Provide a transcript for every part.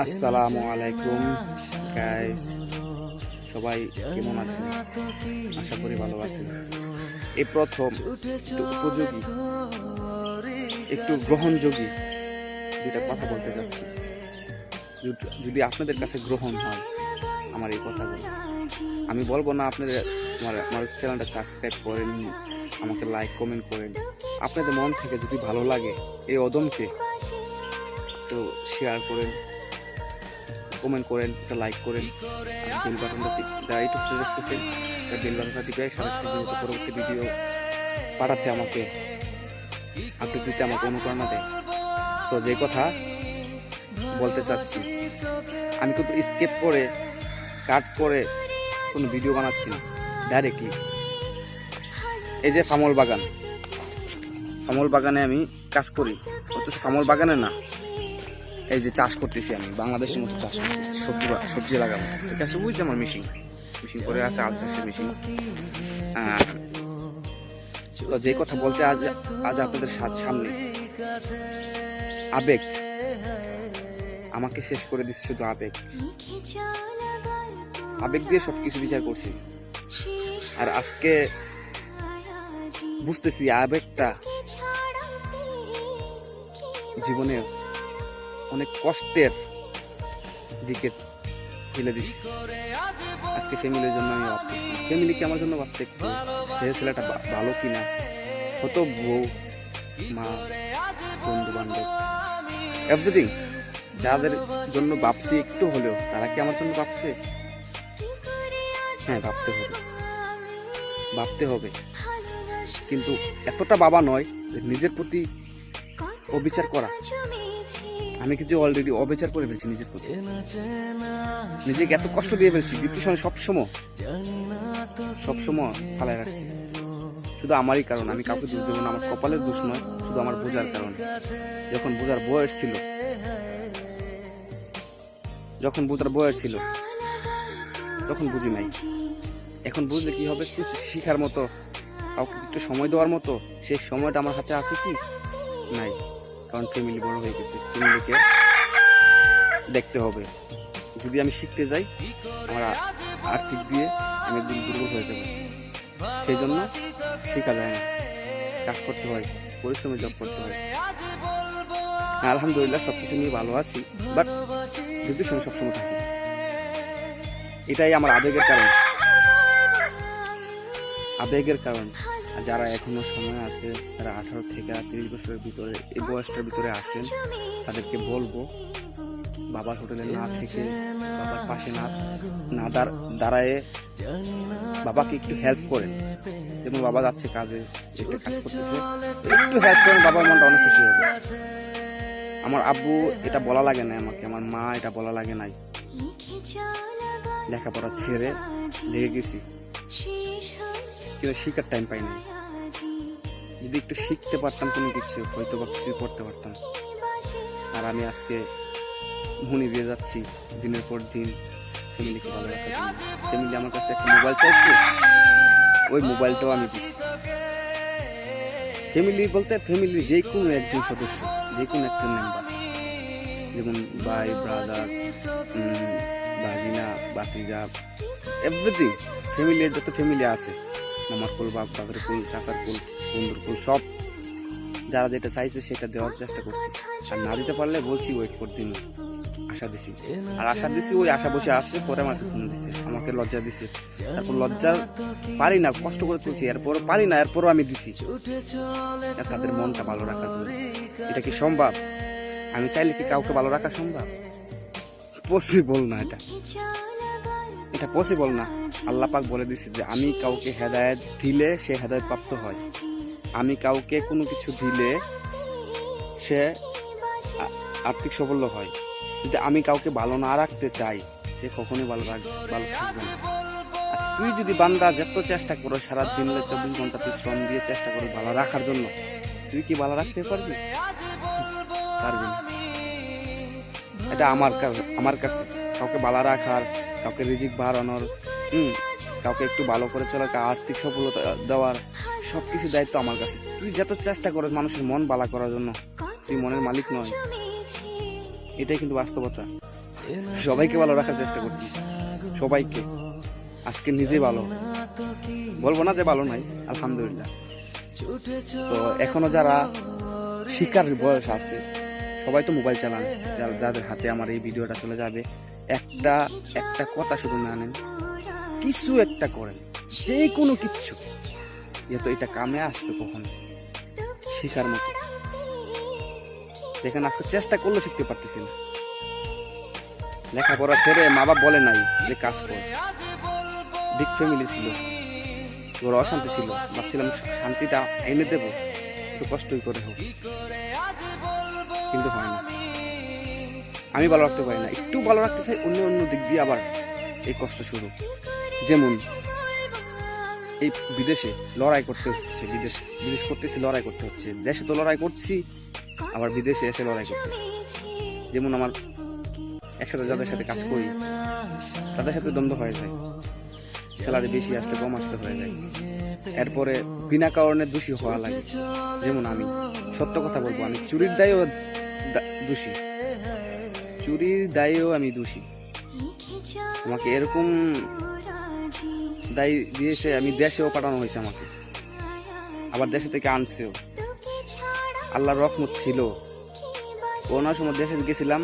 আসসালামু আলাইকুম গাইস, সবাই কেমন আছেন? আশা করি ভালো আছেন। এই প্রথম একটু উপযোগী, একটু গ্রহণযোগী দুইটা কথা বলতে যাচ্ছি। যদি আপনাদের কাছে গ্রহণ হয় আমার এই কথাগুলো, আমি বলবো না আপনাদের আমার চ্যানেলটা সাবস্ক্রাইব করেন, আমাকে লাইক কমেন্ট করেন। আপনাদের মন থেকে যদি ভালো লাগে এই অদমকে, তো শেয়ার করেন, কমেন্ট করেন, একটা লাইক করেন, আর বেল বাটনটা যারা ইউটিউবে দেখতেছেন বেল বাটনটা টিপে সাথে সাথে পরবর্তী ভিডিও পাঠাতে আমাকে আপডেট দিতে আমাকে অনুপ্রেরণা দেয়। তো যে কথা বলতে চাচ্ছি, আমি কিন্তু স্কেপ করে কাট করে কোনো ভিডিও বানাচ্ছি না, ডাইরেক্টলি এই যে ফামল বাগানে আমি কাজ করি, অথচ ফামল বাগানে না, এই যে চাষ করতেছি আমি বাংলাদেশের মতো চাষ করতেছি, সবজি লাগাবো। ঠিক আছে, বুঝছি আমার মেশিন করে আছে, আল চাষের মেশিন। তো যে কথা বলতে আজ আপনাদের সামনে, আবেগ আমাকে শেষ করে দিচ্ছে, শুধু আবেগ দিয়ে সবকিছু বিচার করছি। আর আজকে বুঝতেছি আবেগটা জীবনে অনেক কষ্টের দিকে ঠেলে দিছি। আজকে ফ্যামিলির জন্য আমি ভাবতেছি, ফ্যামিলিকে আমার জন্য ভাবতে, একটু সে ছেলেটা ভালো কিনা, কত বউ মা বন্ধু বান্ধব এভরিথিং যাদের জন্য ভাবছি একটু হলেও, তারা কি আমার জন্য ভাবছে? হ্যাঁ, ভাবতে হবে, কিন্তু এতটা বাবা নয় যে নিজের প্রতি অবিচার করা। আমি কিন্তু অলরেডি অবিচার করে ফেলছি নিজের প্রতি, নিজেকে এত কষ্ট দিয়ে ফেলছি, ডিপ্রেশনে সবসময় ফালায় রাখছি। শুধু আমারই কারণ, আমি কাউকে দোষ দেবো না, আমার কপালের দোষ নয়, শুধু আমার বোঝার কারণে। যখন বোঝার বয়স ছিল তখন বুঝি নাই। এখন বুঝলে কি হবে? কিছু শিখার মতো, কাউকে একটু সময় দেওয়ার মতো সেই সময়টা আমার হাতে আছে কি? নাই, কারণ ফ্যামিলি বড় হয়ে গেছে, ফ্যামিলিকে দেখতে হবে। যদি আমি শিখতে যাই, আমার আর্থিক দিয়ে আমি একদিন দুর্বল হয়ে যাব। সেই জন্য শেখা যায় না, কাজ করতে হয়, পরিশ্রমে জব করতে হয়। আলহামদুলিল্লাহ সবকিছু নিয়ে ভালো আছি, বাট ডিপ্রেশনে সবসময় থাকি। এটাই আমার আবেগের কারণ। আর যারা এখনো সময় আছে, যারা 18 থেকে 30 বছরের ভিতরে, এই বয়সটার ভিতরে আছেন, তাদেরকে বলবো বাবার হোটেলে না থেকে, বাবার পাশে না দাঁড়ায় বাবাকে একটু হেল্প করেন। যেমন বাবা যাচ্ছে কাজে, একটা কাজ করতেছে, একটু হেল্প করেন, বাবার মনটা অনেক খুশি হবে। আমার আব্বু এটা বলা লাগে না আমাকে, আমার মা এটা বলা লাগে নাই, লেখাপড়া ছেড়ে লেগে গেছি, কিন্তু শিখার টাইম পাই নাই। যদি একটু শিখতে পারতাম কোনো কিছু, হয়তো বা কিছু করতে পারতাম। আর আমি আজকে মনে দিয়ে যাচ্ছি দিনের পর দিন ফ্যামিলিকে ভালো রাখার জন্য। ফ্যামিলি আমার কাছে একটা মোবাইল চাইছে, ওই মোবাইলটাও আমি দিচ্ছি। ফ্যামিলি বলতে ফ্যামিলির যে কোনো একজন সদস্য, যে কোনো একটা মেম্বার, যেমন ভাই, ব্রাদার, ভাগিনা, বাতিজা, এভরিথিং ফ্যামিলির যত ফ্যামিলি আছে, মামার কুল, বাবার কুল, চাচার কুল, বন্ধুর কুল, সব যারা যেটা চাইছে সেটা দেওয়ার চেষ্টা করছি। আর না দিতে পারলে বলছি ওয়েট করতে, আশা দিছি। ওই আশা বসে আসছে, পরে আমাকে ফোন দিচ্ছে, আমাকে লজ্জা দিচ্ছে। তারপর লজ্জা পারি না, কষ্ট করে তুলছি, এরপর পারি না, এরপরও আমি দিছি তাদের মনটা ভালো রাখার জন্য। এটা কি সম্ভব? আমি চাইলে কি কাউকে ভালো রাখা সম্ভব? পসিবল না, এটা পসিবল না। আল্লাহ পাক বলে দিচ্ছে যে আমি কাউকে হেদায়েত দিলে সে হেদায়েত প্রাপ্ত হয়, আমি কাউকে কোনো কিছু দিলে সে আর্থিক সাফল্য হয়। যদি আমি কাউকে ভালো না রাখতে চাই, সে কখনোই ভালো থাকবে না। আর তুই যদি বান্দা যত চেষ্টা করো, সারা দিন 24 ঘন্টা তুই শ্রম দিয়ে চেষ্টা করো ভালো রাখার জন্য, তুই কি ভালো রাখতে পারবি? পারবি না। এটা আমার কাছে কাউকে ভালো রাখার, কাউকে রিজিক বাড়ানোর, কাউকে একটু ভালো করে চলার, আর্থিক সফলতা দেওয়ার, সবকিছু দায়িত্ব আমার কাছে। তুই যত চেষ্টা করো মানুষের মন ভালো করার জন্য, তুই মনের মালিক নয়। এটাই কিন্তু বাস্তবতা। সবাইকে ভালো রাখার চেষ্টা করছি, সবাইকে। আজকে নিজে ভালো, বলবো না যে ভালো নাই, আলহামদুলিল্লাহ। তো এখনো যারা শিকার বয়স আছে, সবাই তো মোবাইল চালান, যাদের হাতে আমার এই ভিডিওটা চলে যাবে, একটা কথা শুধু না নেন, কিছু একটা করেন, যে কোনো কিচ্ছু, যেহেতু এটা কামে আসবে কখনো শিকার মতো। দেখেন আজকে চেষ্টা করলেও শিখতে পারতেছি না। লেখাপড়া ছেড়ে মা বাপ বলে নাই যে কাজ কর, বিগ ফ্যামিলি ছিল, ওর অশান্তি ছিল, ভাবছিলাম শান্তিটা এনে দেবো, একটু কষ্টই করে হোক, কিন্তু হয় না। আমি ভালো রাখতে পারি না, একটু ভালো রাখতে চাই, অন্য দিক দিয়ে আবার এই কষ্ট শুরু। যেমন এই বিদেশে লড়াই করতে হচ্ছে, বিদেশ করতেছি, লড়াই করতে হচ্ছে। দেশে তো লড়াই করছি, আবার বিদেশে এসে লড়াই করতেছি। যেমন আমার একসাথে যাদের সাথে কাজ করি, তাদের সাথে দ্বন্দ্ব হয়ে যায়, স্যালারি বেশি আসলে কম আসতে হয়ে যায়, এরপরে বিনা কারণে দোষী হওয়া লাগে। যেমন আমি সত্য কথা বলবো, আমি চুরির দায়েও দোষী, চুরির দায়েও আমি দোষী। আমাকে এরকম দায় দিয়েছে, আমি দেশেও পাঠানো হয়েছে আমাকে, আবার দেশে থেকে আনছেও। আল্লাহর রহমত ছিল, করোনার সময় দেশে গেছিলাম,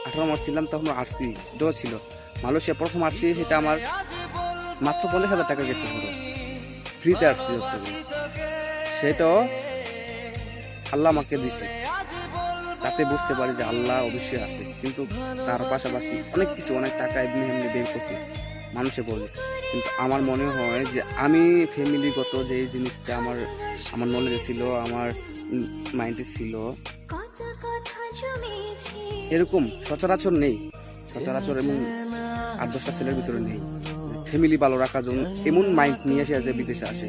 18 মাস ছিলাম, তখন আসছি ডো ছিল। মালয়েশিয়া প্রথম আসছি, সেটা আমার মাত্র 50,000 টাকা গেছে, পুরো ফ্রিতে আসছি। সেটাও আল্লাহ আমাকে দিছে, তাতে বুঝতে পারি যে আল্লাহ অবশ্যই আছে। কিন্তু তার পাশাপাশি অনেক কিছু, অনেক টাকা এমনি এমনি বের করছি, মানুষে বলে। কিন্তু আমার মনে হয় যে আমি ফ্যামিলিগত যে জিনিসটা আমার নলেজে ছিল, আমার মাইন্ডে ছিল, এরকম সচরাচর নেই। সচরাচর এমন 8-10টা ছেলের ভিতরে নেই ফ্যামিলি ভালো রাখার জন্য এমন মাইন্ড নিয়ে এসে যে বিদেশে আসে।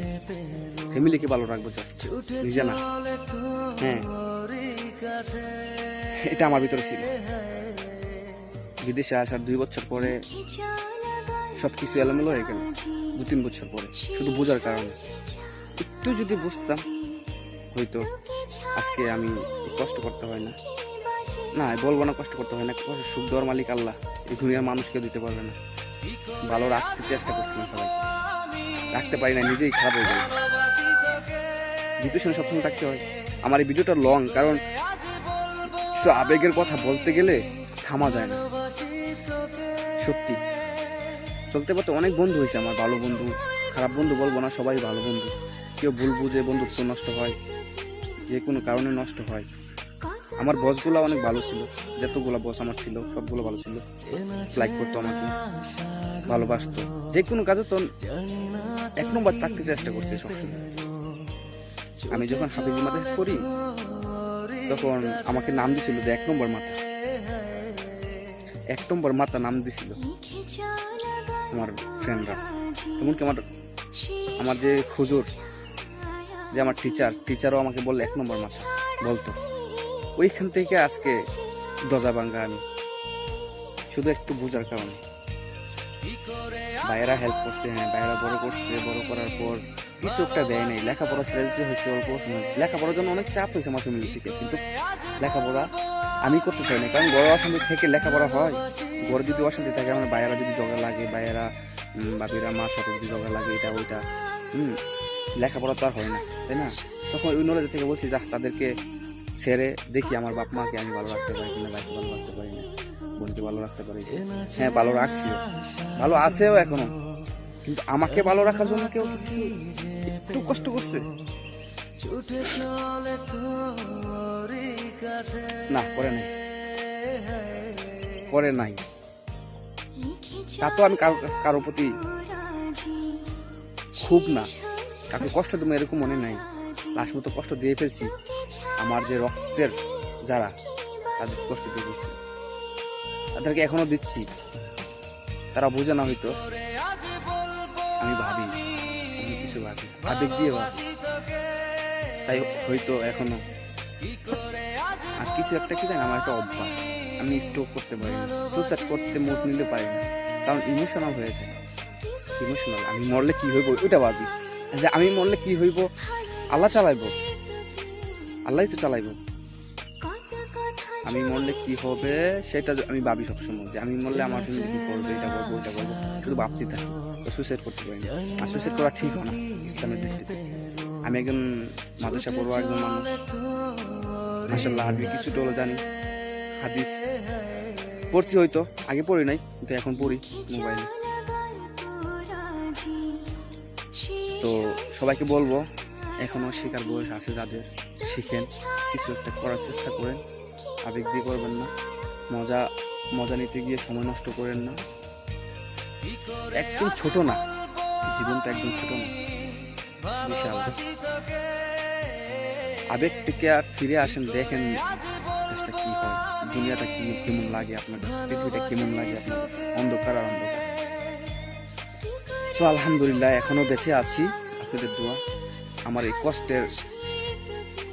ফ্যামিলিকে ভালো রাখবো, জাস্ট নিজে না। হ্যাঁ, এটা আমার ভিতরে ছিল। বিদেশে আসার 2 বছর পরে সবকিছু এলোমেলো হয়ে গেল, 2-3 বছর পরে, শুধু বোঝার কারণে। একটু যদি বুঝতাম, হয়তো আজকে আমি কষ্ট করতে হয় না। না, বলবো না কষ্ট করতে হয় না, সুখ দেওয়ার মালিক আল্লাহ, এই দুনিয়ার মানুষকে দিতে পারবে না। ভালো রাখতে চেষ্টা করছিলাম, সবাই রাখতে পারি না, নিজেই খারাপ হয়ে গেল। ডিপ্রেশন সবসময় থাকতে হয়। আমার এই ভিডিওটা লং, কারণ কিছু আবেগের কথা বলতে গেলে থামা যায় না। সত্যি চলতে পথে অনেক বন্ধু হয়েছে আমার, ভালো বন্ধু, খারাপ বন্ধু বলবো না, সবাই ভালো বন্ধু। কেউ ভুল বুঝে বন্ধুত্ব নষ্ট হয়, যে কোনো কারণে নষ্ট হয়। আমার বসগুলো অনেক ভালো ছিল, যতগুলো বস আমার ছিল সবগুলো ভালো ছিল, লাইক করতো আমাকে, ভালোবাসতো, যে কোনো কাজে তো 1 নম্বর থাকতে চেষ্টা করছে সবসময়। আমি যখন হাফিজি মাদ্রাসা করি, তখন আমাকে নাম দিছিল যে 1 নম্বর মাথা, 1 নম্বর মাথা নাম দিছিল আমার ফ্রেন্ডরা। এমনকি আমার যে হুজুর, যে আমার টিচারও আমাকে বললে 1 নম্বর মাথা বলতো। ওইখান থেকে আজকে দজা ভাঙ্গা আমি, শুধু একটু বোঝার কারণে। ভাইয়েরা হেল্প করছে, হ্যাঁ ভাইয়েরা বড় করছে, বড় করার পর কিছু একটা দেয় নাই। লেখাপড়া ছেড়ে দিতে হয়েছে অল্প সময়, লেখাপড়ার জন্য অনেক চাপ হয়েছে আমার ফ্যামিলি থেকে, কিন্তু লেখাপড়া আমি করতে চাই না। কারণ বড় অশান্তি থেকে লেখাপড়া হয়, বড় যদি অশান্তি থাকে, আমার ভাইয়েরা যদি ঝগড়া লাগে, ভাইয়েরা বাবিরা মার সাথে যদি ঝগড়া লাগে, এটা ওইটা, লেখাপড়া তো আর হয় না, তাই না? তখন ওই নলেজ থেকে বলছি, যা তাদেরকে ছেড়ে দেখি আমার বাপ মাকে আমি ভালো রাখতে পারি কিনা, ভাইকে ভালো রাখতে পারি না, বোনকে ভালো রাখতে পারি। হ্যাঁ, ভালো রাখছি, ভালো আছেও এখনো, কিন্তু আমাকে ভালো রাখার জন্য কেউ কিছু একটু কষ্ট করছে না? করে নাই। তা তো আমি কারো প্রতি খুব না, কাউকে কষ্ট দেবো এরকম মনে নাই। লাস্ট মতো কষ্ট দিয়ে ফেলছি, আমার যে রক্তের যারা, তাদের কষ্ট দিয়ে ফেলছি, তাদেরকে এখনো দিচ্ছি। তারা বোঝে না হয়তো, আমি ভাবি, আমি কিছু ভাবি, আবেগ দিয়ে ভাবি, তাই হয়তো এখনো। আর কিছু একটা কি জানি, আমার একটা অভ্যাস, আমি স্ট্রোক করতে পারি না, সুইসাইড করতে মুড নিতে পারি না, কারণ ইমোশনাল হয়ে যায়। ইমোশনাল, আমি মরলে কি হইব ওইটা ভাবি, যে আমি মরলে কি হইব, আল্লাহ চালাইব, আল্লাহই তো চালাইব। আমি মরলে কি হবে সেটা আমি ভাবি সবসময়, যে আমি মরলে আমার ফ্যামিলি কি করবে, এটা করবো ওইটা করবো, শুধু ভাবতে থাকি। সুইসাইড করতে পারি না, আর সুইসাইড করা ঠিক হয় না ইসলামের দৃষ্টিতে। আমি একজন মাদ্রাসা পড়বো একজন মানুষ, মাশাআল্লাহ আরবি কিছুটা হলো জানি, হাদিস পড়ছি, হয়তো আগে পড়ি নাই কিন্তু এখন পড়ি মোবাইলে। তো সবাইকে বলবো এখনো শেখার বয়স আছে যাদের, শিখেন, কিছু একটা করার চেষ্টা করেন, আবেগ দিয়ে করবেন না, মজা নিতে গিয়ে সময় নষ্ট করেন না। একদম ছোট না, জীবনটা একদম ছোট না, বিশাল। আবেগ থেকে ফিরে আসেন, দেখেন দেশটা কি হয়, দুনিয়াটা কেমন লাগে আপনার কাছে, পৃথিবীটা কেমন লাগে আপনার কাছে, অন্ধকার আর অন্ধকার। তো আলহামদুলিল্লাহ এখনো বেঁচে আছি, আপনাদের দোয়া। আমার এই কষ্টের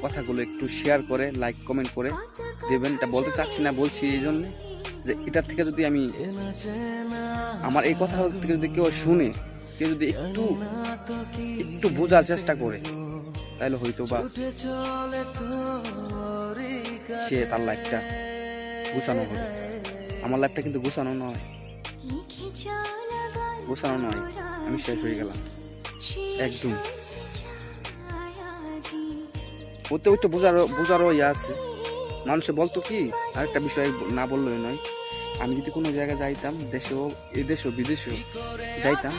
কথাগুলো একটু শেয়ার করে, লাইক কমেন্ট করে দেবেন। এটা বলতে চাচ্ছি না, বলছি এই জন্যে যে এটার থেকে যদি আমি, আমার এই কথা থেকে যদি কেউ শুনে, কেউ যদি একটু বোঝার চেষ্টা করে, তাহলে হয়তো বা সে তার লাইফটা গুছানো হবে। আমার লাইফটা কিন্তু গুছানো নয়, আমি শেষ হয়ে গেলাম একদম। ওতে ওইটা বোঝারও ইয়ে আছে। মানুষে বলতো কি, আরেকটা বিষয় না বললেই নয়, আমি যদি কোনো জায়গায় যাইতাম, দেশেও এদেশেও বিদেশেও যাইতাম,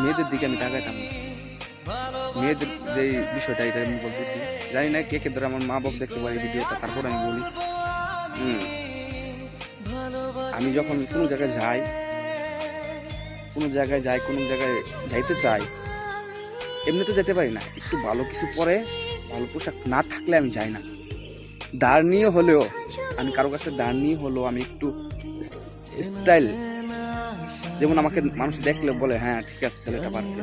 মেয়েদের দিকে আমি তাকাইতাম না। মেয়েদের যে বিষয়টা, এটা আমি বলতেছি, জানি না কে কে ধরে আমার মা বাবা দেখতে পারি ভিডিওটা, তারপর আমি বলি, আমি যখন কোনো জায়গায় যাইতে চাই, এমনিতে যেতে পারি না, একটু ভালো কিছু পরে, ভালো পোশাক না থাকলে আমি যাই না। দাঁড় নিয়ে হলেও, আমি কারো কাছে দাঁড় নিয়ে হলেও আমি একটু স্টাইল, যেমন আমাকে মানুষ দেখলে বলে হ্যাঁ ঠিক আছে ছেলেটা পারবে,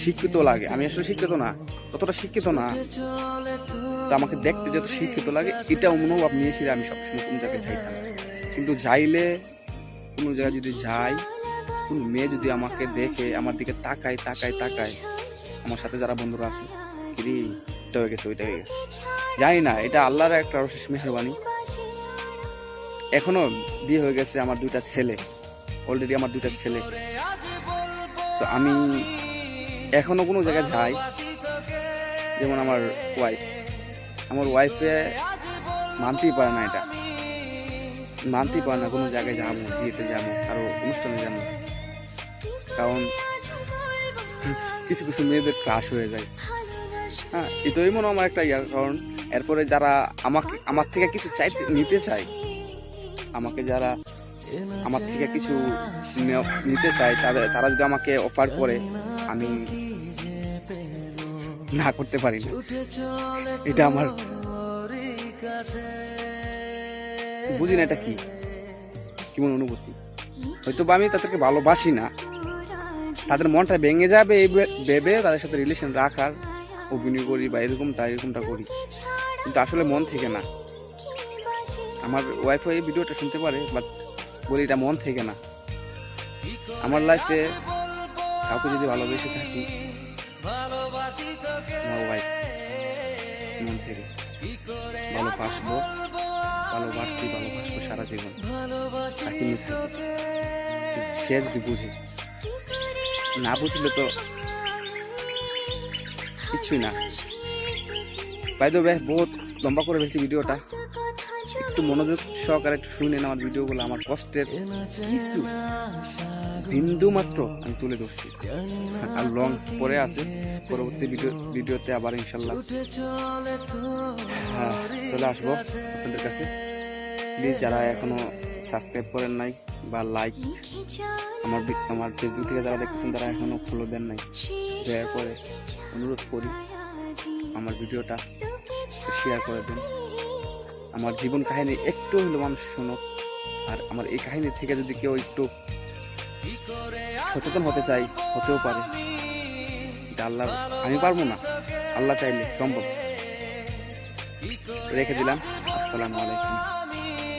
শিক্ষিত লাগে। আমি আসলে শিক্ষিত না, ততটা শিক্ষিত না, তো আমাকে দেখতে যত শিক্ষিত লাগে, এটা মনোভাব নিয়ে ফিরে আমি সবসময় কোনো জায়গায় যাইতাম। কিন্তু যাইলে, কোনো জায়গায় যদি যাই, কোন মেয়ে যদি আমাকে দেখে, আমার দিকে তাকায়, আমার সাথে যারা বন্ধুরা আছে, এটা হয়ে গেছে, ওইটা হয়ে গেছে, জানি না, এটা আল্লাহর একটা অশেষ মেহেরবানি। এখনো বিয়ে হয়ে গেছে আমার 2টা ছেলে, অলরেডি আমার 2টা ছেলে। তো আমি এখনো কোনো জায়গায় যাই, যেমন আমার ওয়াইফে মানতেই পারে না, এটা মানতেই পারে না কোনো জায়গায় যাবো, বিয়েতে যাবো, কারো অনুষ্ঠানে যাবো, কারণ কিছু মেয়েদের ক্রাশ হয়ে যায়। হ্যাঁ, এটাই মনে আমার একটা কারণ। এরপরে যারা আমার থেকে কিছু নিতে চায়, আমাকে যারা আমার থেকে কিছু নিতে চায়, তারা যদি আমাকে অফার করে, আমি না করতে পারি না। এটা আমার বুঝি না এটা কেমন অনুভূতি। হয়তো বা আমি তাদেরকে ভালোবাসি না, তাদের মনটা ভেঙে যাবে ভেবে তাদের সাথে রিলেশন রাখার অভিনয় করি বা এরকমটা করি, কিন্তু আসলে মন থেকে না। আমার ওয়াইফও এই ভিডিওটা শুনতে পারে, বাট বলি এটা মন থেকে না। আমার লাইফে কাউকে যদি ভালোবেসে থাকি, আমার ওয়াইফ, মন থেকে ভালোবাসবো সারা জীবন, তাকে নিয়ে থাকবো। সে যদি বুঝে, না বুঝলে তো কিছুই না। বাই দ্য ওয়ে, বহুত লম্বা করে ফেলছি ভিডিওটা, একটু মনোযোগ সহকারে একটু শুনেন আমার ভিডিওগুলো। আমার কষ্টের কিছু বিন্দু মাত্র আমি তুলে ধরছি, আর লং পরে আছে, পরবর্তী ভিডিওতে আবার ইনশাল্লাহ চলে আসবো আপনাদের কাছে। প্লিজ যারা এখনো সাবস্ক্রাইব করেন নাই বা লাইক, আমার ফেসবুক থেকে যারা দেখতেছেন তারা এখনো ফলো দেন নাই, দয়া করে অনুরোধ করি আমার ভিডিওটা শেয়ার করে দেন। আমার জীবন কাহিনী একটু হলো মানুষ শুনুক, আর আমার এই কাহিনী থেকে যদি কেউ একটু সচেতন হতে চাই, হতেও পারে। এটা আল্লাহ, আমি পারবো না, আল্লাহ চাইলে সম্ভব। রেখে দিলাম। আসসালামু আলাইকুম।